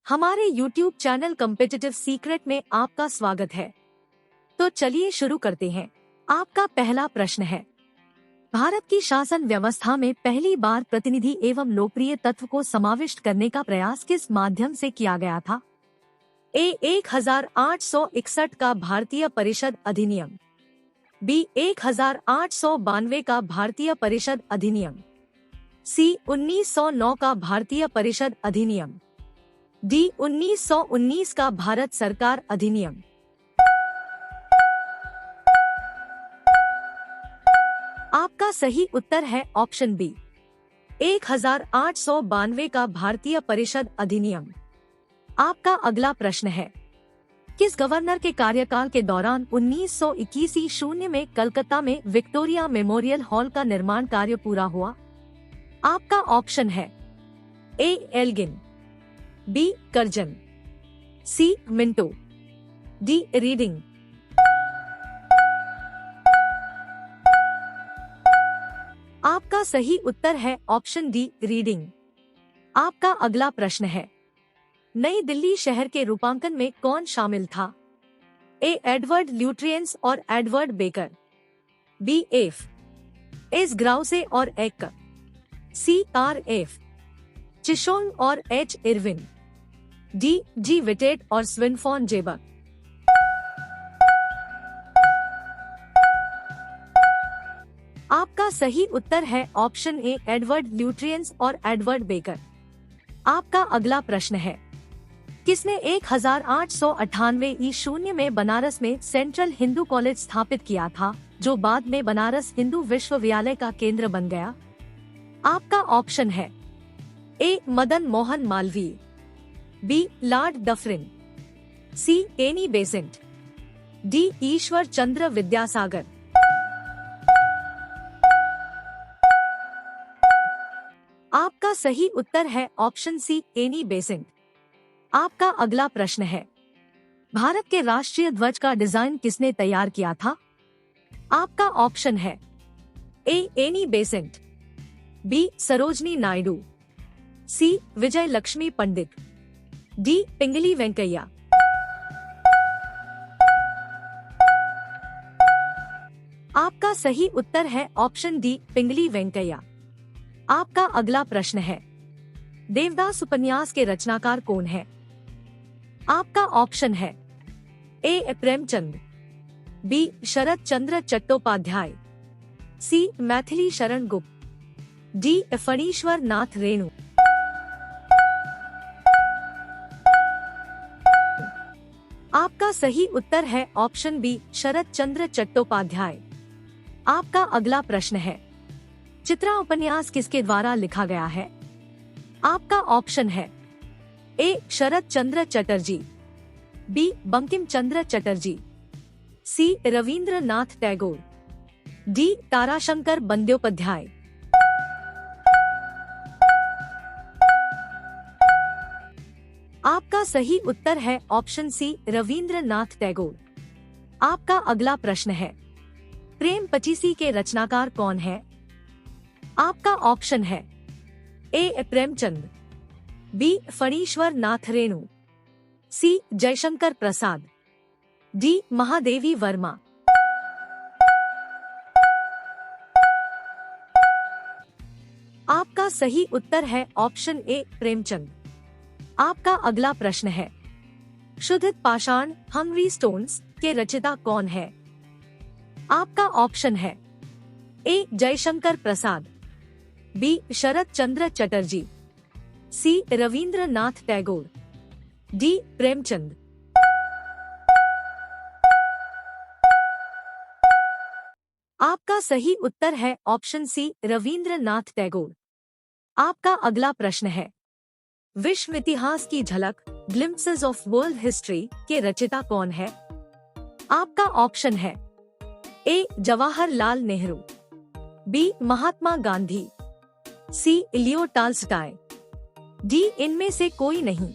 हमारे YouTube channel competitive secret में आपका स्वागत है। तो चलिए शुरू करते हैं। आपका पहला प्रश्न है, भारत की शासन व्यवस्था में पहली बार प्रतिनिधि एवं लोकप्रिय तत्व को समाविष्ट करने का प्रयास किस माध्यम से किया गया था? ए 1861 का भारतीय परिषद अधिनियम, बी 1892 का भारतीय परिषद अधिनियम, सी 1909 का भारतीय परिषद अधिनियम, डी 1919 का भारत सरकार अधिनियम। आपका सही उत्तर है ऑप्शन बी 1892 का भारतीय परिषद अधिनियम। आपका अगला प्रश्न है, किस गवर्नर के कार्यकाल के दौरान 1921 में कलकत्ता में विक्टोरिया मेमोरियल हॉल का निर्माण कार्य पूरा हुआ? आपका ऑप्शन है ए एल्गिन, बी कर्जन, सी मिंटो, डी रीडिंग। आपका सही उत्तर है ऑप्शन डी रीडिंग। आपका अगला प्रश्न है, नई दिल्ली शहर के रूपांकन में कौन शामिल था? ए एडवर्ड ल्यूट्रियंस और एडवर्ड बेकर, बी एस ग्राउसे और एक, सी आर एफ चिशोंग और H Irwin, D G Wittet और स्विनफॉन जेबक। आपका सही उत्तर है ऑप्शन ए एडवर्ड ल्यूट्रियंस और एडवर्ड बेकर। आपका अगला प्रश्न है, किसने 1898 में बनारस में सेंट्रल हिंदू कॉलेज स्थापित किया था, जो बाद में बनारस हिंदू विश्वविद्यालय का केंद्र बन गया? आपका ऑप्शन है A Madan Mohan Malviya, B Lord Dufferin, C Annie Besant, D Ishwar Chandra Vidyasagar. आपका सही उत्तर है ऑप्शन सी एनी बेसेंट। आपका अगला प्रश्न है, भारत के राष्ट्रीय ध्वज का डिजाइन किसने तैयार किया था? आपका ऑप्शन है A Annie Besant, B Sarojini Naidu, C Vijaya Lakshmi Pandit, D Pingali Venkayya. आपका सही उत्तर है ऑप्शन डी पिंगली वेंकैया। आपका अगला प्रश्न है, देवदास उपन्यास के रचनाकार कौन है? आपका ऑप्शन है ए प्रेमचंद, बी शरत चंद्र चट्टोपाध्याय, सी मैथिली शरण गुप्त, डी फणीश्वर नाथ रेणु। आपका सही उत्तर है ऑप्शन बी शरत चंद्र चट्टोपाध्याय। आपका अगला प्रश्न है, चित्रा उपन्यास किसके द्वारा लिखा गया है? आपका ऑप्शन है ए शरत चंद्र चटर्जी, बी बंकिम चंद्र चटर्जी, सी रविंद्रनाथ टैगोर, डी ताराशंकर बंद्योपाध्याय। आपका सही उत्तर है ऑप्शन सी रविंद्रनाथ टैगोर। आपका अगला प्रश्न है, प्रेम पचीसी के रचनाकार कौन है? आपका ऑप्शन है ए प्रेमचंद, बी फणीश्वर नाथ रेणु, सी जयशंकर प्रसाद, डी महादेवी वर्मा। आपका सही उत्तर है ऑप्शन ए प्रेमचंद। आपका अगला प्रश्न है, शुद्ध पाषाण हंगरी स्टोन्स के रचयिता कौन है? आपका ऑप्शन है ए जयशंकर प्रसाद, बी शरत चंद्र चटर्जी, सी रविंद्रनाथ टैगोर, डी प्रेमचंद। आपका सही उत्तर है ऑप्शन सी रविंद्रनाथ टैगोर। आपका अगला प्रश्न है, विश्व इतिहास की झलक ग्लिम्पसेस ऑफ वर्ल्ड हिस्ट्री के रचयिता कौन है? आपका ऑप्शन है ए जवाहरलाल नेहरू, बी महात्मा गांधी, सी लियो टॉल्स्टॉय, डी इनमें से कोई नहीं।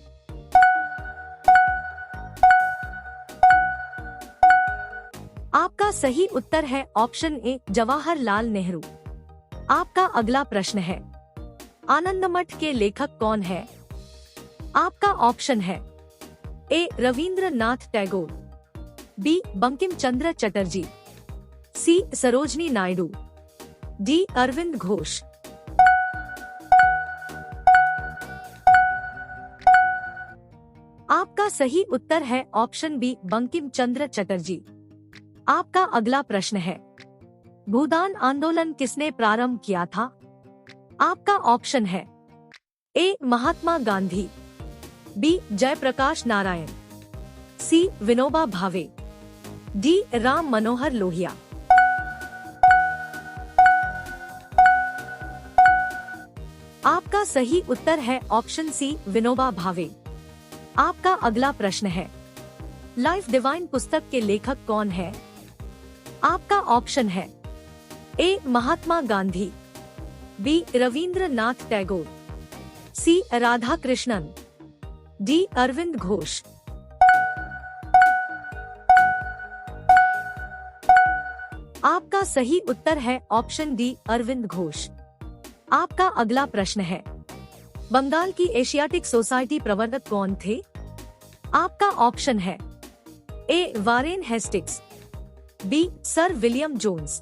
आपका सही उत्तर है ऑप्शन ए जवाहरलाल नेहरू। आपका अगला प्रश्न है, आनंदमठ के लेखक कौन है? आपका ऑप्शन है ए रविंद्रनाथ टैगोर, बी बंकिम चंद्र चटर्जी, सी सरोजनी नायडू, डी अरविंद घोष। आपका सही उत्तर है ऑप्शन बी बंकिम चंद्र चटर्जी। आपका अगला प्रश्न है, भूदान आंदोलन किसने प्रारंभ किया था? आपका ऑप्शन है ए महात्मा गांधी, बी जयप्रकाश नारायण, सी विनोबा भावे, डी राम मनोहर लोहिया। आपका सही उत्तर है ऑप्शन सी विनोबा भावे। आपका अगला प्रश्न है, लाइफ डिवाइन पुस्तक के लेखक कौन है? आपका ऑप्शन है ए महात्मा गांधी, बी रविंद्रनाथ टैगोर, सी राधा कृष्णन, डी अरविंद घोष। आपका सही उत्तर है ऑप्शन डी अरविंद घोष। आपका अगला प्रश्न है, बंगाल की एशियाटिक सोसाइटी प्रवर्तक कौन थे? आपका ऑप्शन है A Warren Hastings, B sir William Jones,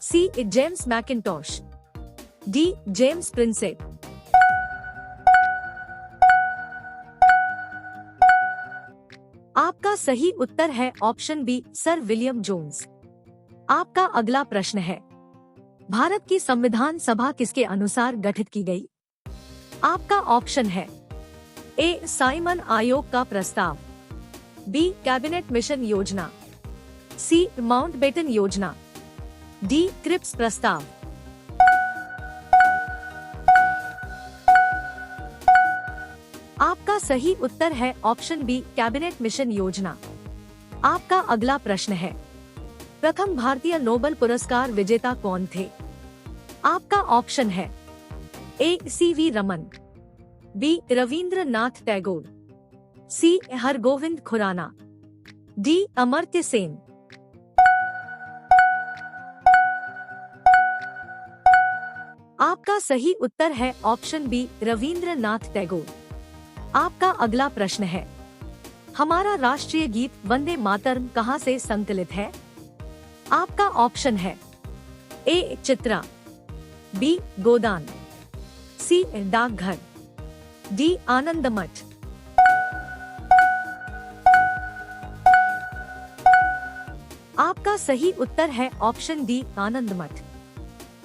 C James Mackintosh, D James Prinsep. आपका सही उत्तर है option B sir William Jones. आपका अगला प्रश्न है, भारत की संविधान सभा किसके अनुसार गठित की गई? आपका ऑप्शन है ए साइमन आयोग का प्रस्ताव, बी कैबिनेट मिशन योजना, सी माउंटबेटन योजना, डी क्रिप्स प्रस्ताव। आपका सही उत्तर है ऑप्शन बी कैबिनेट मिशन योजना। आपका अगला प्रश्न है, प्रथम भारतीय नोबेल पुरस्कार विजेता कौन थे? आपका ऑप्शन है ए सी.वी. रमन, बी रविंद्रनाथ टैगोर, सी हरगोविंद खुराना, डी अमर्त्य सेन। आपका सही उत्तर है ऑप्शन बी रविंद्रनाथ टैगोर। आपका अगला प्रश्न है, हमारा राष्ट्रीय गीत वंदे मातरम कहां से संकलित है? आपका ऑप्शन है ए चित्रा, बी गोदान, सी डाकघर, डी आनंदमठ। आपका सही उत्तर है ऑप्शन डी आनंदमठ।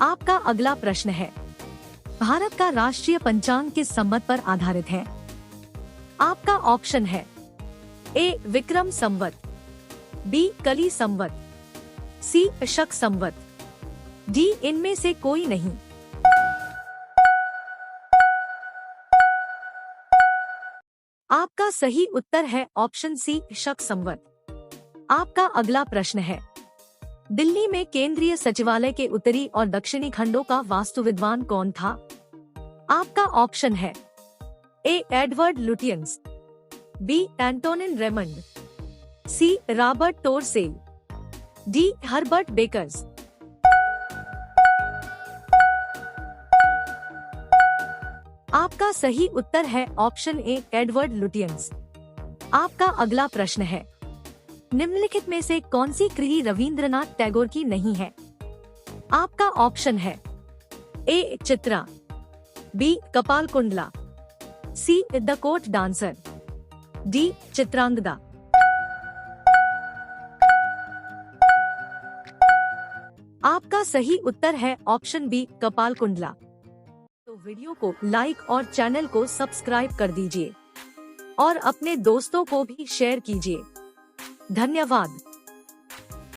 आपका अगला प्रश्न है, भारत का राष्ट्रीय पंचांग किस संवत पर आधारित है? आपका ऑप्शन है ए विक्रम संवत, बी कली संवत, सी शक संवत, डी इनमें से कोई नहीं। आपका सही उत्तर है ऑप्शन सी शक संवत। आपका अगला प्रश्न है, दिल्ली में केंद्रीय सचिवालय के उत्तरी और दक्षिणी खंडों का वास्तुविद्वान कौन था? आपका ऑप्शन है A Edward Lutyens, B Antonin Raymond, C Robert Tor Russell, D Herbert Bakers. आपका सही उत्तर है ऑप्शन ए एडवर्ड लुटियंस। आपका अगला प्रश्न है, निम्नलिखित में से कौन सी कृति रविंद्रनाथ टैगोर की नहीं है? आपका ऑप्शन है ए चित्रा, बी कपाल Kundla, see the court dancer, D Chitrangada. आपका सही उत्तर है ऑप्शन बी कपाल कुंडला। तो वीडियो को लाइक और चैनल को सब्सक्राइब कर दीजिए और अपने दोस्तों को भी शेयर कीजिए। धन्यवाद।